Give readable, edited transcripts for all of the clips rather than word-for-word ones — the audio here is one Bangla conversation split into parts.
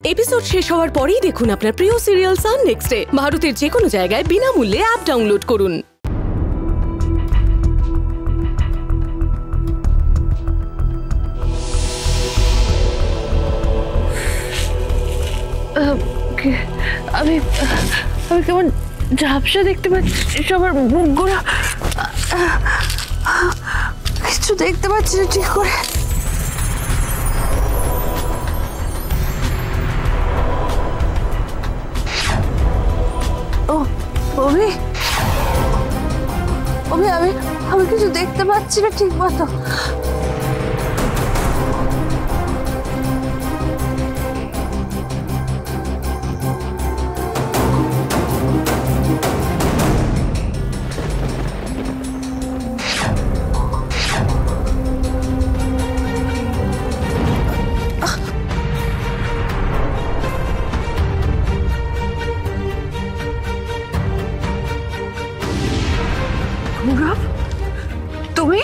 এপিসোড শেষ হওয়ার পরেই দেখুন আপনার প্রিয় সিরিয়াল সান নেক্সটে ভারতের যে কোনো জায়গায় বিনামূল্যে অ্যাপ ডাউনলোড করুন। আমি কেমন ঝাপসা দেখতে পাচ্ছি, সবার মুখগুলো কিছু দেখতে পাচ্ছি না ঠিক করে। অভি আমি কিছু দেখতে পাচ্ছি না ঠিক মতো। গৌরব, তুমি?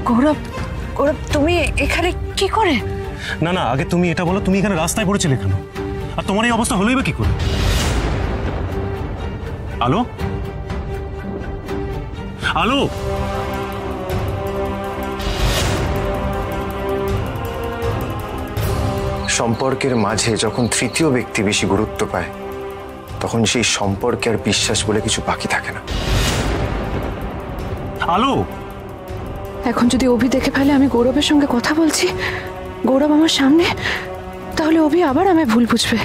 গৌরব তুমি এখানে কি করে? না না, আগে তুমি এটা বলো, তুমি এখানে রাস্তায় পড়েছিলে কেন? আর তোমার এই অবস্থা হলোই বা কি করে? আলো আলো, সম্পর্কের মাঝে যখন তৃতীয় ব্যক্তি বেশি গুরুত্ব পায় তখন সেই সম্পর্কে আর বিশ্বাস বলে কিছু বাকি থাকে না। আলো, এখন যদি অভি দেখে ফেলে আমি গৌরবের সঙ্গে কথা বলছি, গৌরব আমার সামনে, তাহলে অভি আবার আমায় ভুল বুঝবে।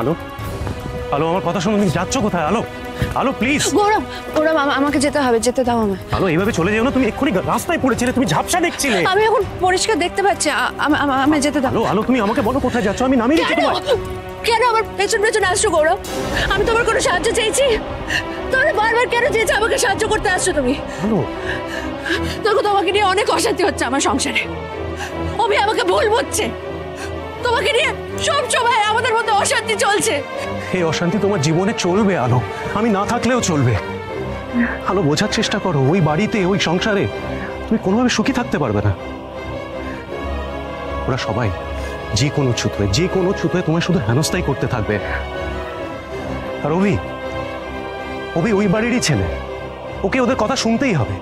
আলো আলো, আমার কথা শোনো, তুমি যাচ্ছ কোথায়? আলো আলো প্লিজ। গৌরব আমাকে যেতে হবে, যেতে দাও আমায়। আলো এইভাবে চলে যেও না, তুমি এক্ষুনি রাস্তায় পড়েছিলে, তুমি ঝাপসা দেখছিলে। আমি এখন পরিষ্কার দেখতে পাচ্ছি, আমায় যেতে দাও। আলো আলো, তুমি আমাকে বলো কোথায় যাচ্ছ, আমি নামিয়ে দিচ্ছি তোমায়। কেন আমার পেছন আসছো গৌরব? আমি তোমার কোনো সাহায্য চেয়েছি? তাহলে বারবার কেন চেয়েছো আমাকে সাহায্য করতে আসছো তুমি? আলো, দেখো তোমাকে নিয়ে অনেক অশান্তি হচ্ছে আমার সংসারে। অভি আমাকে ভুল বুঝছে, তোমাকে নিয়ে সব সময় আমাদের মধ্যে অশান্তি চলছে। এই অশান্তি তোমার জীবনে চলবে আলো, আমি না থাকলেও চলবে। আলো বোঝার চেষ্টা করো, ওই বাড়িতে ওই সংসারে তুমি কোনোভাবে সুখী থাকতে পারবে না। ওরা সবাই যে কোনো ছুতোয় তোমায় শুধু হেনস্থাই করতে থাকবে। আর অভি ওই বাড়িরই ছেলে, ওকে ওদের কথা শুনতেই হবে,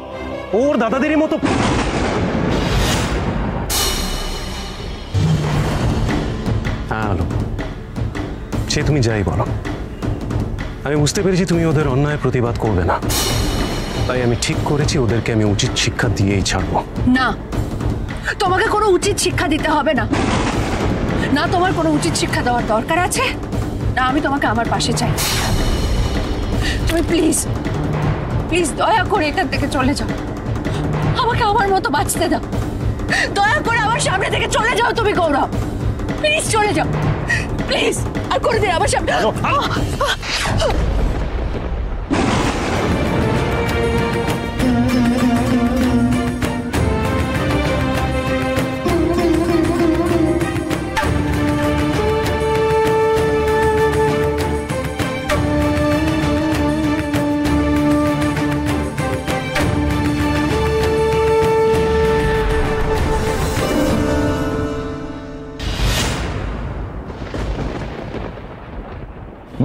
ওর দাদাদেরই মতো। হ্যাঁ আলো, সে তুমি যাই বলো, আমি বুঝতে পেরেছি তুমি ওদের অন্যায় প্রতিবাদ করবে না, তাই আমি ঠিক করেছি ওদেরকে আমি উচিত শিক্ষা দিয়েই ছাড়বো। না, তোমাকে কোনো উচিত শিক্ষা দিতে হবে না। না তোমার কোনো উচিত শিক্ষা দেওয়ার দরকার আছে, না আমি তোমাকে আমার পাশে চাই। তুমি প্লিজ দয়া করে এখান থেকে চলে যাও, আমাকে আমার মতো বাঁচতে দাও। দয়া করে আমার সামনে থেকে চলে যাও তুমি গৌরব, প্লিজ চলে যাও, প্লিজ। আর কোনোদিন আমার সামনে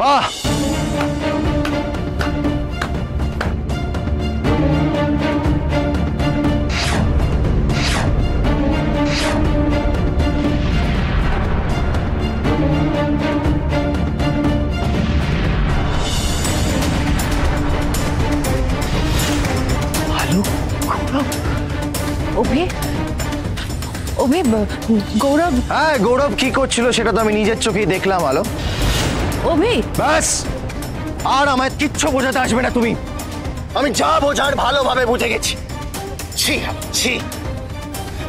বাহ, গৌরব। হ্যাঁ, গৌরব কি করছিল সেটা তো আমি নিজের চোখেই দেখলাম। আলো, অভি ব্যাস, আর আমায় কিচ্ছু বোঝাতে আসবে না তুমি। আমি যা বোঝার ভালোভাবে বুঝে গেছি।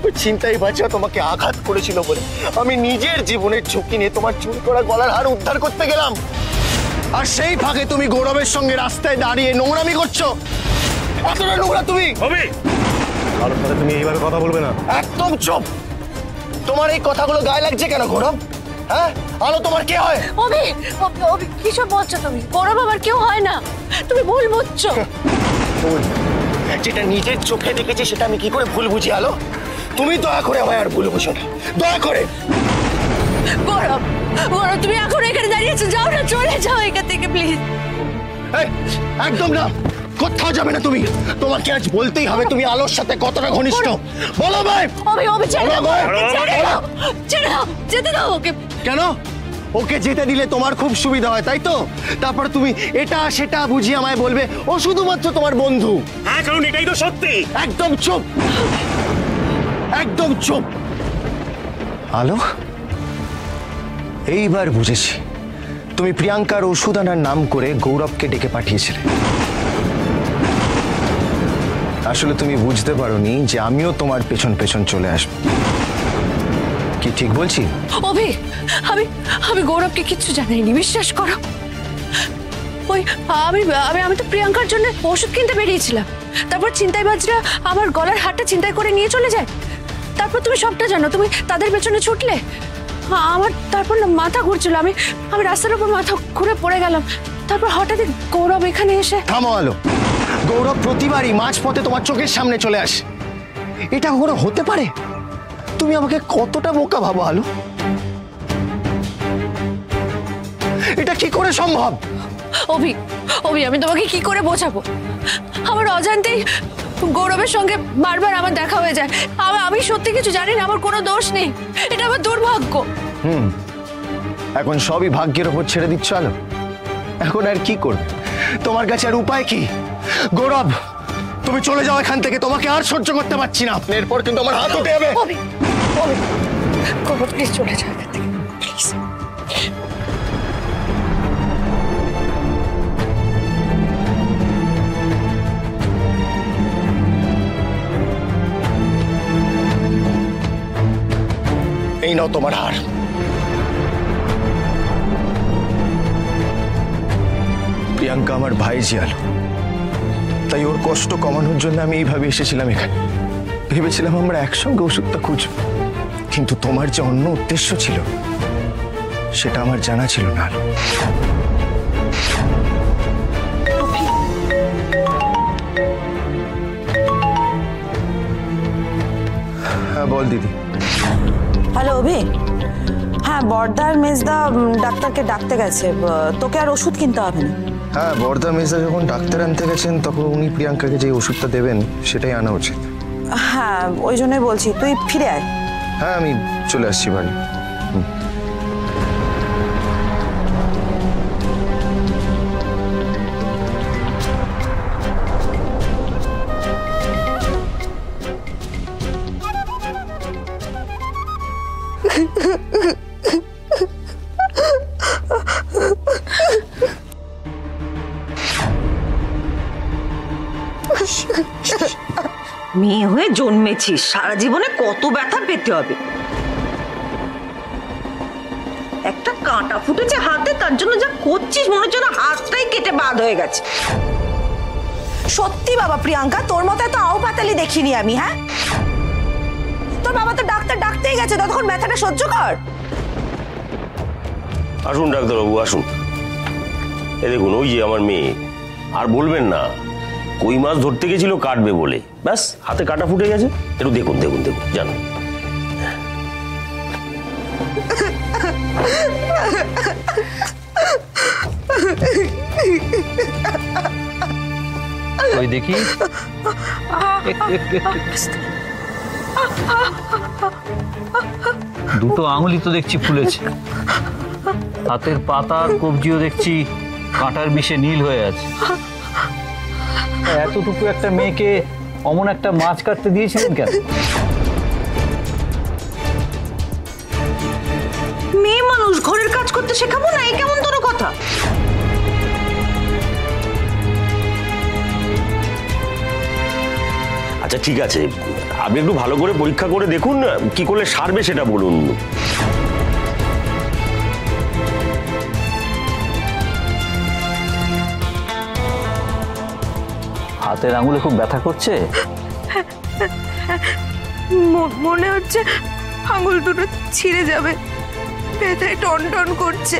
ওই চিন্তাই বাঁচা তোমাকে আঘাত করেছিল বলে আমি নিজের জীবনের ঝুঁকি নিয়ে তোমার চুরি করা গলার হার উদ্ধার করতে গেলাম, আর সেই ফাঁকে তুমি গৌরবের সঙ্গে রাস্তায় দাঁড়িয়ে নোংরামি করছো। এতটা নোংরা তুমি? কারোর সাথে তুমি এইভাবে কথা বলবে না। একদম চুপ। তোমার এই কথাগুলো গায়ে লাগছে কেন গৌরব? হ্যাঁ আলো তোমার কে হয়? অভি, অভি কিসব বলছো তুমি? গৌরব আমার কেউ হয় না, তুমি ভুল বুঝছো। ভুল? যেটা নিজের চোখে দেখেছি সেটা আমি কি করে ভুল বুঝি আলো? তুমি দয়া করে আমায় আর ভুল বুঝো না, দয়া করে। গৌরব, গৌরব তুমি এখন এখানে দাঁড়িয়েছো, যাও না, চলে যাও এখান থেকে প্লিজ। একদম না, কোথাও যাবে না তুমি। তোমাকে আজ বলতেই হবে তুমি আলোর সাথে কতটা ঘনিষ্ঠ। বলো ভাই। অভি, অভি ছেড়ে দাও, ছেড়ে দাও, ছেড়ে দাও, যেতে দাও ওকে। কেন? ওকে যেতে দিলে তোমার খুব সুবিধা হয় তাই তো? তারপর তুমি এটা সেটা বুঝিয়ে আমায় বলবে ও শুধুমাত্র তোমার বন্ধু। হ্যাঁ, কারণ এটাই তো সত্যি। একদম চুপ, একদম চুপ। আলো, এইবার বুঝেছি তুমি প্রিয়াঙ্কার ওষুধ আনার নাম করে গৌরবকে ডেকে পাঠিয়েছিলে। আসলে তুমি বুঝতে পারোনি যে আমিও তোমার পেছন পেছন চলে আসবো। কি ঠিক বলছি? অভি, আমি আমি গৌরবকে কিচ্ছু জানাইনি, বিশ্বাস করো। ওই আমি আমি আমি তো প্রিয়াঙ্কার জন্য ওষুধ কিনতে বেরিয়েছিলাম, তারপর ছিনতাইবাজরা আমার গলার হারটা ছিনতাই করে নিয়ে চলে যায়। তারপর তুমি সবটা জানো, তুমি তাদের পেছনে ছুটলে। আমার তারপর না মাথা ঘুরছিল, আমি আমি রাস্তার উপর মাথা ঘুরে পড়ে গেলাম। তারপর হঠাৎই গৌরব এখানে এসে। থামো আলো, গৌরব প্রতিবারই মাঝপথে তোমার চোখের সামনে চলে আসে, এটা কখনো হতে পারে? তুমি আমাকে কতটা বোকা ভাবো আলো? এটা কি করে সম্ভব? অভি, অভি আমি তোমাকে কি করে বোঝাবো? আমার অজান্তেই গৌরবের সঙ্গে বারবার আমার দেখা হয়ে যায়। আমি সত্যি কিছু জানি না, আমার কোনো দোষ নেই, এটা আমার দুর্ভাগ্য। এখন সবই ভাগ্যের ওপর ছেড়ে দিচ্ছ আলো। এখন আর কি করবে? তোমার কাছে আর উপায় কি? গৌরব, তুমি চলে যাও এখান থেকে, তোমাকে আর সহ্য করতে পারছি না। এরপর কিন্তু আমার হাত উঠে যাবে। অভি, অভি, গৌরব প্লিজ চলে যাও এখান থেকে, প্লিজ। এই নাও তোমার হার। প্রিয়াঙ্কা আমার ভাইজি আলো, তাই ওর কষ্ট কমানোর জন্য আমি এইভাবে এসেছিলাম এখানে। ভেবেছিলাম আমরা একসঙ্গে ওষুধটা খুঁজব, কিন্তু তোমার যে অন্য উদ্দেশ্য ছিল সেটা আমার জানা ছিল না আলো। হ্যাঁ বল দিদি। হ্যালো অভি, হ্যাঁ বর্দার মেজদা ডাক্তারকে ডাকতে গেছে, তোকে আর ওষুধ কিনতে হবে না। হ্যাঁ, বর্দা মেজদা যখন ডাক্তার আনতে গেছেন তখন উনি প্রিয়াঙ্কাকে যে ওষুধটা দেবেন সেটাই আনা উচিত। হ্যাঁ ওই জন্যই বলছি, তুই ফিরে আয়। হ্যাঁ আমি চলে আসছি বাড়ি। মেয়ে হয়ে জন্মেছিস, সারা জীবনে কত ব্যথা পেতে হবে। একটা কাঁটা ফুটেছে হাতে, তার জন্য যা করছিস মনে হচ্ছে না হাতটাই কেটে বাদ হয়ে গেছে। সত্যি বাবা প্রিয়াঙ্কা, তোর মতো এত আও পাতালি দেখিনি আমি। হ্যাঁ, তোর বাবা তো ডাক্তার ডাকতেই গেছে, ততক্ষণ ব্যথাটা সহ্য কর। আসুন ডাক্তারবাবু আসুন। এ দেখুন, ওই যে আমার মেয়ে। আর বলবেন না, কই মাছ ধরতে গেছিল কাটবে বলে, ব্যাস হাতে কাটা ফুটে গেছে। একটু দেখুন দেখুন দেখুন, জানো ওই দেখি দুটো আঙুলি তো দেখছি ফুলেছে, হাতের পাতা আর কবজিও দেখছি কাঁটার বিষে নীল হয়ে আছে। এতটুকু একটা মেয়েকে অমন একটা মাছ কাটতে দিয়েছিলেন কেন? মেয়ে মানুষ, ঘরের কাজ করতে শেখাবো না, এই কেমন তোর কথা? আচ্ছা ঠিক আছে, আপনি একটু ভালো করে পরীক্ষা করে দেখুন, কি করলে সারবে সেটা বলুন। হাতের আঙুলে খুব ব্যথা করছে? মনে হচ্ছে আঙুল দুটো ছিঁড়ে যাবে। ব্যথায় টন টন করছে।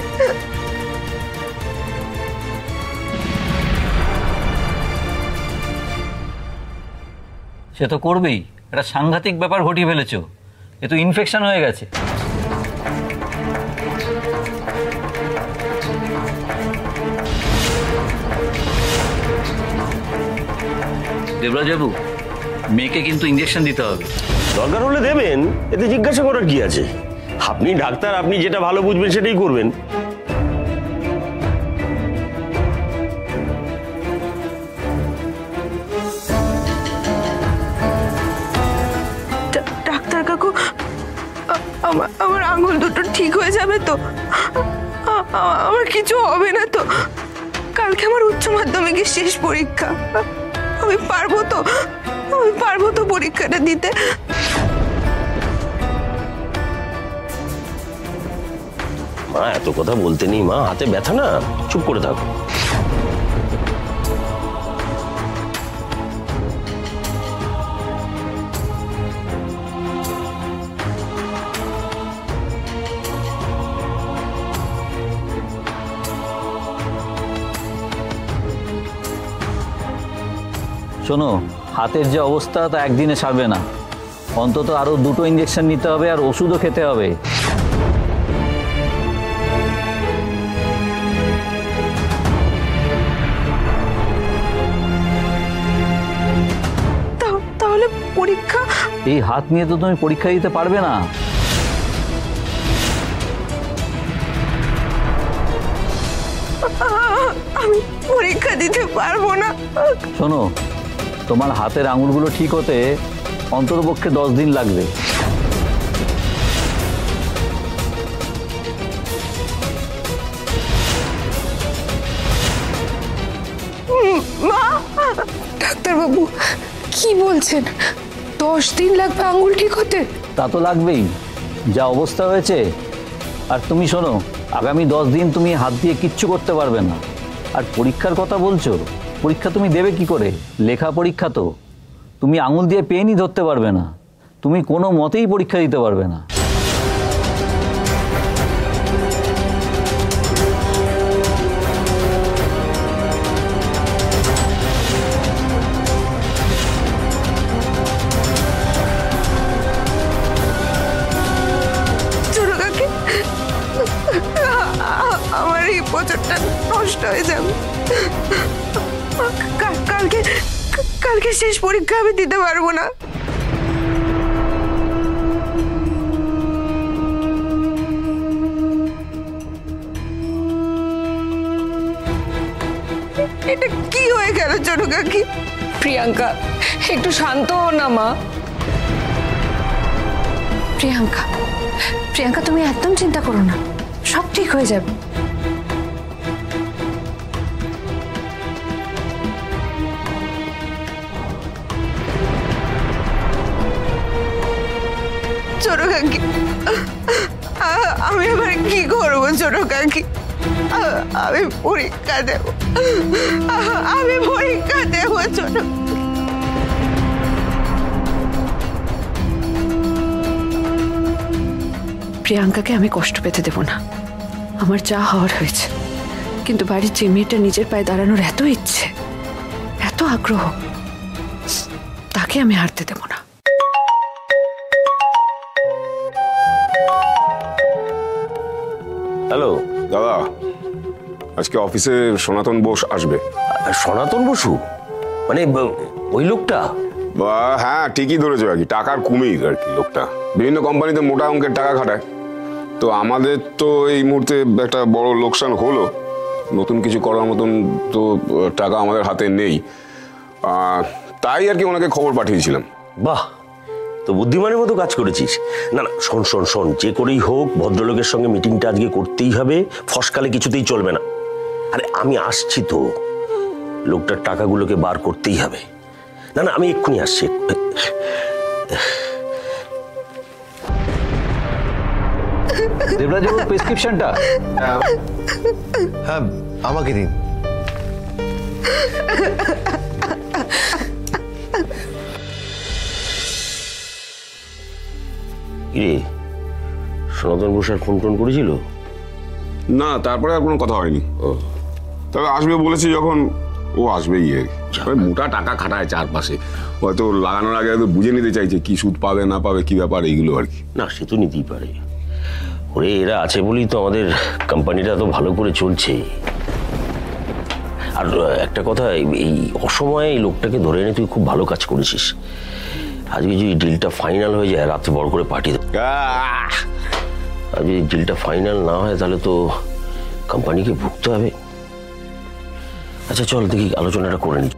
সে তো করবেই, একটা সাংঘাতিক ব্যাপার ঘটিয়ে ফেলেছো, এ তো ইনফেকশন হয়ে গেছে। দেবরাজবাবু, মেয়েকে কিন্তু ইঞ্জেকশন দিতে হবে। দরকার হলে দেবেন, এতে জিজ্ঞাসা করার কি আছে? আপনি ডাক্তার, আপনি যেটা ভালো বুঝবেন সেটাই করবেন। ডাক্তার কাকু, আমার আঙুল দুটো ঠিক হয়ে যাবে তো? আমার কিছু হবে না তো? কালকে আমার উচ্চ মাধ্যমিকের শেষ পরীক্ষা, আমি পারবো তো পরীক্ষাটা দিতে? মা এত কথা বলতে নেই মা, হাতে ব্যথা না, চুপ করে থাকো। শোনো, হাতের যে অবস্থা তা একদিনে সারবে না, অন্তত আরো 2টো ইঞ্জেকশন নিতে হবে আর ওষুধও খেতে হবে। তাহলে পরীক্ষা? এই হাত নিয়ে তো তুমি পরীক্ষা দিতে পারবে না। আমি পরীক্ষা দিতে পারবো না। শোনো, তোমার হাতের আঙুলগুলো ঠিক হতে অন্ততপক্ষে 10 দিন লাগবে। মা, ডাক্তারবাবু কি বলছেন? 10 দিন লাগবে আঙুল ঠিক হতে? তা তো লাগবেই, যা অবস্থা হয়েছে। আর তুমি শোনো, আগামী 10 দিন তুমি হাত দিয়ে কিচ্ছু করতে পারবে না। আর পরীক্ষার কথা বলছো, পরীক্ষা তুমি দেবে কি করে? লেখা পরীক্ষা তো, তুমি আঙুল দিয়ে পেনই ধরতে পারবে না, তুমি কোনো মতেই পরীক্ষা দিতে পারবে না। আমার এই বছরটা নষ্ট হয়ে যাবে। কালকে শেষ পরীক্ষা আমি দিতে পারবো না। এটা কি হয়ে গেল ছোট কাকি? প্রিয়াঙ্কা, একটু শান্ত হও না মা। প্রিয়াঙ্কা, তুমি একদম চিন্তা করো না, সব ঠিক হয়ে যাবে। ছোট কাকি, আমি আবার কি করবো ছোট কাকি? আমি পরীক্ষা দেব ছোট। প্রিয়াঙ্কাকে আমি কষ্ট পেতে দেব না, আমার যা হওয়ার হয়েছে। কিন্তু বাড়ির যে মেয়েটা নিজের পায়ে দাঁড়ানোর এত ইচ্ছে, এত আগ্রহ, তাকে আমি হারতে দেব না। হ্যালো দাদা, আজকে অফিসে সনাতন বোস আসবে। সনাতন বসু মানে ওই লোকটা? হ্যাঁ, ঠিকই ধরেছো আর কি, টাকার কুমির আর কি লোকটা। বিভিন্ন কোম্পানিতে মোটা অঙ্কের টাকা খাটায়। তো আমাদের তো এই মুহূর্তে একটা বড় লোকসান হলো, নতুন কিছু করার মতন তো টাকা আমাদের হাতে নেই। তাই আর কি ওনাকে খবর পাঠিয়েছিলাম। বাহ, তো বুদ্ধিমানের মতো কাজ করেছিস। না না, শোন শোন শোন, যে করেই হোক ভদ্রলোকের সঙ্গে মিটিংটা আজকে করতেই হবে, ফসকালে কিছুতেই চলবে না। আরে আমি আসছি তো, লোকটার টাকাগুলোকে বার করতেই হবে। না না, আমি এক্ষুনি আসছি। দেবরাজবাবু, প্রেসক্রিপশনটা? হ্যাঁ, আমাকে দিন। রে, সনাতন বসার ফোন টোন করেছিল? না, তারপরে আর কোনো কথা হয়নি। তবে আসবে বলেছি যখন, ও আসবেই আর কি। মোটা টাকা খাটায় চারপাশে, হয়তো লাগানোর আগে হয়তো বুঝে নিতে চাইছে কি সুদ পাবে না পাবে, কি ব্যাপার এইগুলো আর কি। না, সে তো নিতেই পারে। ওরে, এরা আছে বলেই তো আমাদের কোম্পানিটা তো ভালো করে চলছে। আর একটা কথা, এই অসময়ে এই লোকটাকে ধরে এনে তুই খুব ভালো কাজ করেছিস। আজকে যদি ডিলটা ফাইনাল হয়ে যায়, রাতে বড় করে পার্টি দেব। আর যদি ডিলটা ফাইনাল না হয় তাহলে তো কোম্পানিকে ভুগতে হবে। আচ্ছা চল দেখি, আলোচনাটা করে নি।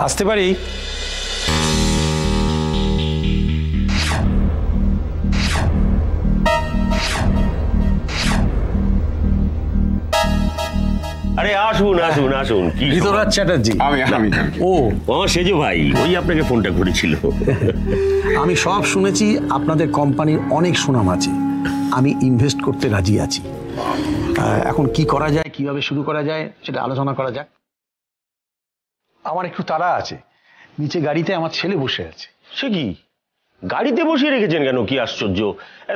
আসতে পারি? আরে আসুন আসুন আসুন। কি ঋতুরাজ চ্যাটার্জি। আমি ও আমার সেজো ভাই, ওই আপনাকে ফোনটা করেছিল। আমি সব শুনেছি, আপনাদের কোম্পানির অনেক সুনাম আছে, আমি ইনভেস্ট করতে রাজি আছি। এখন কি করা যায়, কিভাবে শুরু করা যায় সেটা আলোচনা করা যাক। আমার একটু তাড়া আছে, নিচে গাড়িতে আমার ছেলে বসে আছে। সে কি, গাড়িতে বসিয়ে রেখেছেন কেন? কি আশ্চর্য!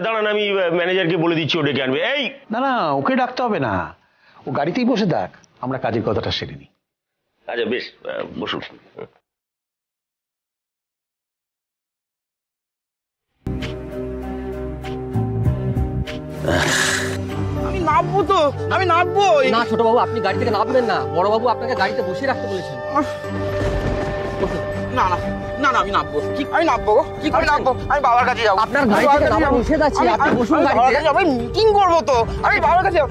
দাঁড়ান, আমি ম্যানেজারকে বলে দিচ্ছি, ও ডেকে আনবে। এই না না, ওকে ডাকতে হবে না, ও গাড়িতেই বসে থাক, আমরা কাজের কথাটা সেরে নিই। আচ্ছা বেশ, বসুন। আমি নামবো তো, আমি নামবো না। ছোট বাবু, আপনি গাড়ি থেকে নামবেন না, বড় বাবু আপনাকে গাড়িতে বসিয়ে রাখতে বলেছেন। না না না না, আমি নামবো, আমি নামবো, আমি নামবো, আমি বাবার কাছে যাবো। আপনার গাড়ি থেকে নামা নিষেধ আছে, আপনি বসুন গাড়িতে। আমি মিটিং করবো তো, আমি বাবার কাছে যাবো।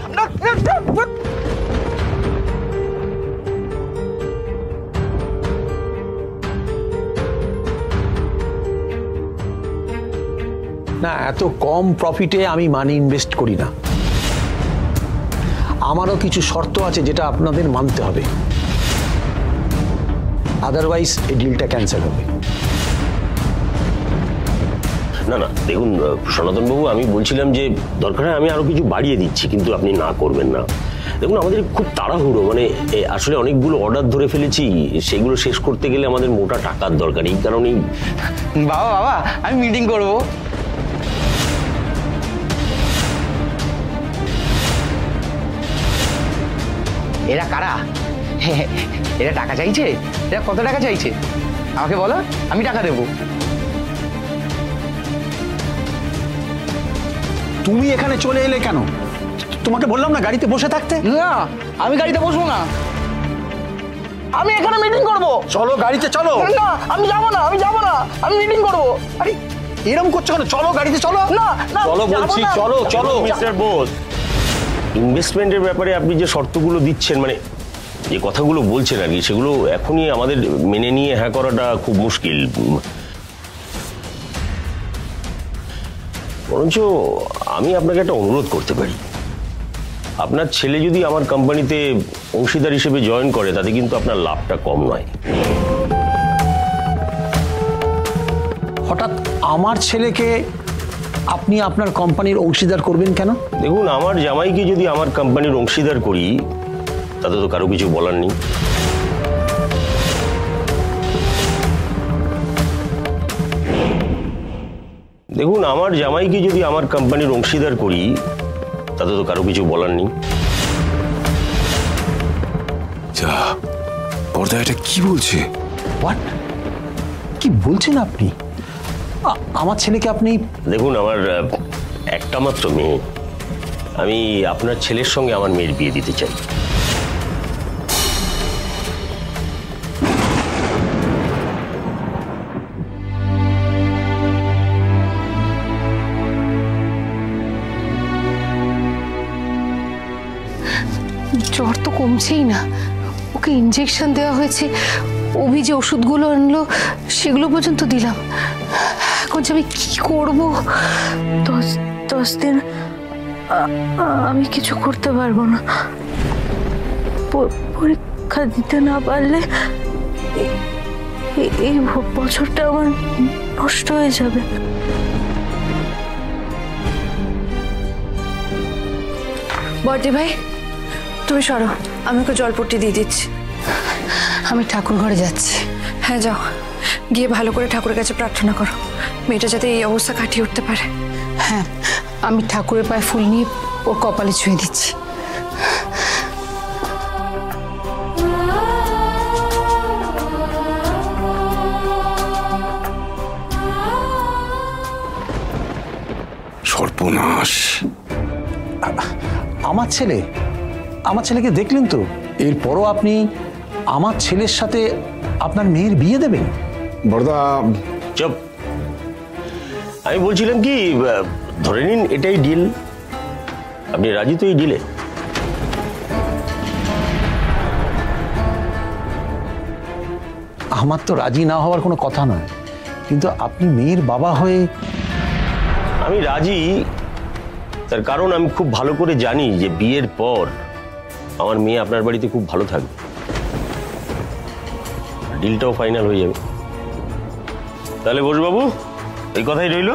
না, এত কম প্রফিটে আমি মানি ইনভেস্ট করি না। আমারও কিছু শর্ত আছে যেটা আপনাদের মানতে হবে, আদারওয়াইজ এই ডিলটা ক্যান্সেল হবে। না না, দেখুন সনাতন বাবু, আমি বলছিলাম যে দরকার হয় আমি আরো কিছু বাড়িয়ে দিচ্ছি, কিন্তু আপনি না করবেন না। দেখুন, আমাদের খুব তাড়াহুড়ো, মানে আসলে অনেকগুলো অর্ডার ধরে ফেলেছি, সেগুলো শেষ করতে গেলে আমাদের মোটা টাকার দরকার। এই কারণেই। বাবা বাবা, আমি মিটিং করবো। এরা কারা? এরা টাকা চাইছে? এরা কত টাকা চাইছে আমাকে বলো, আমি টাকা দেবো। তুমি এখানে চলে এলে কেন? তোমাকে বললাম না গাড়িতে বসে থাকতে। না, আমি গাড়িতে বসবো না, আমি এখানে মিটিং করবো। চলো গাড়িতে চলো। না, আমি যাবো না, আমি যাবো না, আমি মিটিং করবো। আরে এরকম করছো কেন? চলো গাড়িতে চলো। না না, চলো বলছি, চলো চলো। মিস্টার বোস, ইনভেস্টমেন্টের ব্যাপারে আপনি যে শর্তগুলো দিচ্ছেন, মানে যে কথাগুলো বলছেন আর কি, সেগুলো এখনই আমাদের মেনে নিয়ে হ্যাঁ করাটা খুব মুশকিল। বরঞ্চ আমি আপনাকে একটা অনুরোধ করতে পারি। আপনার ছেলে যদি আমার কোম্পানিতে অংশীদার হিসেবে জয়েন করে, তাতে কিন্তু আপনার লাভটা কম নয়। হঠাৎ আমার ছেলেকে আপনি আপনার কোম্পানির অংশীদার করবেন কেন? দেখুন, আমার জামাইকে যদি আমার কোম্পানির অংশীদার করি, তাতে তো কারো কিছু বলার নেই। দেখুন, আমার জামাইকে যদি আমার কোম্পানির অংশীদার করি, তাতে তো কারো কিছু বলার নেই। যা বর্দা, এটা কি বলছে? হোয়াট? কি বলছেন আপনি? আমার ছেলেকে আপনি? দেখুন, আমার একটা মাত্র মেয়ে, আমি আপনার ছেলের সঙ্গে আমার মেয়ের বিয়ে দিতে চাই। জ্বর তো কমছেই না, ওকে ইনজেকশন দেওয়া হয়েছে, অভি যে ওষুধগুলো আনলো সেগুলো পর্যন্ত দিলাম। এখন যে আমি কি করবো? 10 দিন আমি কিছু করতে পারবো না। পরীক্ষা দিতে না পারলে এই বছরটা আমার নষ্ট হয়ে যাবে। বর্দি ভাই, তুমি সরো, আমি ওকে জলপট্টি দিয়ে দিচ্ছি। আমি ঠাকুর ঘরে যাচ্ছি। হ্যাঁ যাও, গিয়ে ভালো করে ঠাকুরের কাছে প্রার্থনা করো, মেয়েটা যাতে এই অবস্থা কাটিয়ে উঠতে পারে। হ্যাঁ, আমি ঠাকুরের পায়ে ফুল নিয়ে ওর কপালে ছুঁয়ে দিচ্ছি। সর্বনাশ। আমার ছেলেকে দেখলেন তো? এরপরও আপনি আমার ছেলের সাথে আপনার মেয়ের বিয়ে দেবেন? বড়দা চুপ। আমি বলছিলাম কি, ধরে নিন এটাই ডিল। আপনি রাজি তো এই ডিলে? আমার তো রাজি না হওয়ার কোনো কথা নয়, কিন্তু আপনি মেয়ের বাবা হয়ে। আমি রাজি, তার কারণ আমি খুব ভালো করে জানি যে বিয়ের পর আমার মেয়ে আপনার বাড়িতে খুব ভালো থাকবে, ডিলটাও ফাইনাল হয়ে যাবে। তাহলে বসবাবু, এই কথাই রইল।